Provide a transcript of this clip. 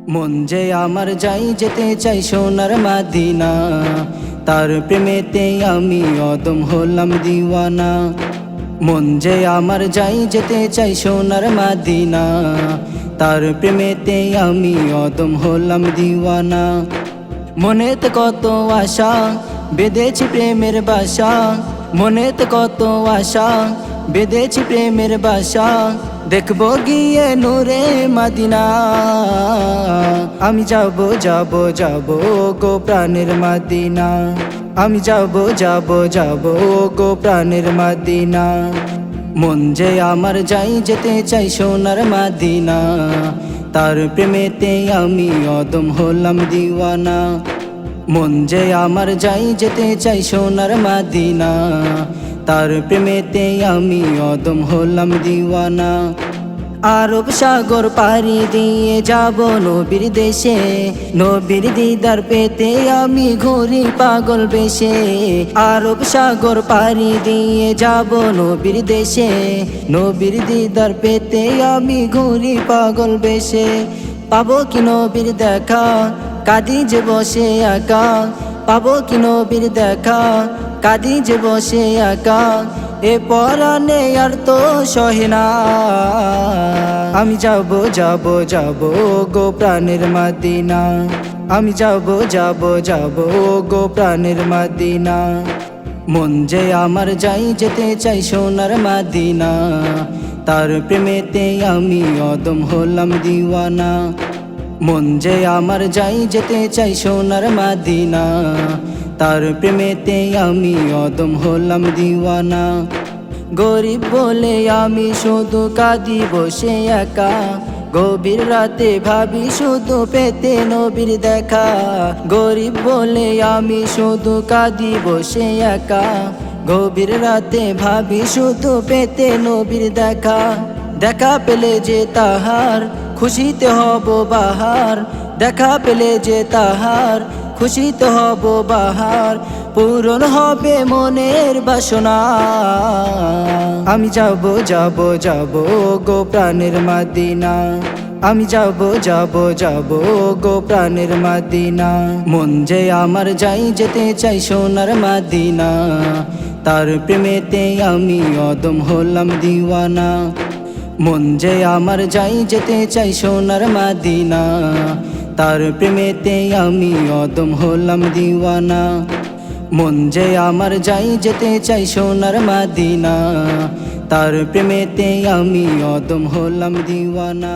মন যে আমার যাই যেতে চাই সোনার মাদিনা, তার প্রেমেতে আমি অদম হলাম দিওয়ানা। মন যে আমার যাই যেতে চাই সোনার মাদিনা, তার প্রেমেতে আমি অদম হলাম দিওয়ানা। মনেতে কত আশা বেঁধেছি প্রেমের বাসা, মনেতে কত আশা বেঁধেছি প্রেমের বাসা। দেখবো গিয়ে নূরে মদিনা, আমি যাব যাব যাব গো প্রাণের মদিনা। আমি যাব যাব যাব গো প্রাণের মদিনা। মন যে আমার যাই যেতে চাই সোনার মদিনা, তার প্রেমেতে আমি অদম হলাম দিওয়ানা। মন যে আমার যাই যেতে চাই সোনার মদিনা, তার প্রেমেতে আমি অদম হলাম দিওয়ানা। আরব সাগর পাড়ি দিয়ে যাব নবীর দেশে, নবীর দিদার পেতে আমি ঘুরি পাগল বেশে। আরব সাগর পাড়ি দিয়ে যাব নবীর দেশে, নবীর দিদার পেতে আমি ঘুরি পাগল বেশে। পাবো কি নবীর দেখা, কাঁদি যে বসে একা। পাবো কি নবীর দেখা, কাঁদি যে বসে একা। এ পরাণে আর তো সহে না, আমি যাব যাব যাব গো প্রাণের মদিনা। আমি যাব যাব যাব গো প্রাণের মদিনা। মন যে আমার যাই যেতে চাই সোনার মদিনা, তার প্রেমেতে আমি অদম হলাম দিওয়ানা। মন যে আমার যাই যেতে চাই সোনার মদিনা, তার প্রেমেতে আমি অদম হলাম দিওয়ানা। গরিব বলে আমি শুধু কাঁদি বসে একা, গভীর রাতে ভাবি শুধু পেতে নবীর দেখা। গরিব বলে আমি শুধু কাঁদি বসে একা, গভীর রাতে ভাবি শুধু পেতে নবীর দেখা। দেখা পেলে যে তাহার খুশিতে হব বাহার, দেখা পেলে যে তাহার খুশিতে হব বাহার। পূরণ হবে মনের বাসনা, আমি যাব যাব যাব গো প্রাণের মদিনা। আমি যাব যাব যাব গো প্রাণের মদিনা। মন যে আমার যাই যেতে চাই সোনার মদিনা, তার প্রেমেতে আমি অদম হলাম দিওয়ানা। মন যে আমার যাই যেতে চাই সোনার মদিনা, তার প্রেমেতে আমি অদম হলাম দিওয়ানা। মন যে আমার যাই যেতে চাই সোনার মদিনা, তার প্রেমেতে আমি অদম হলাম দিওয়ানা।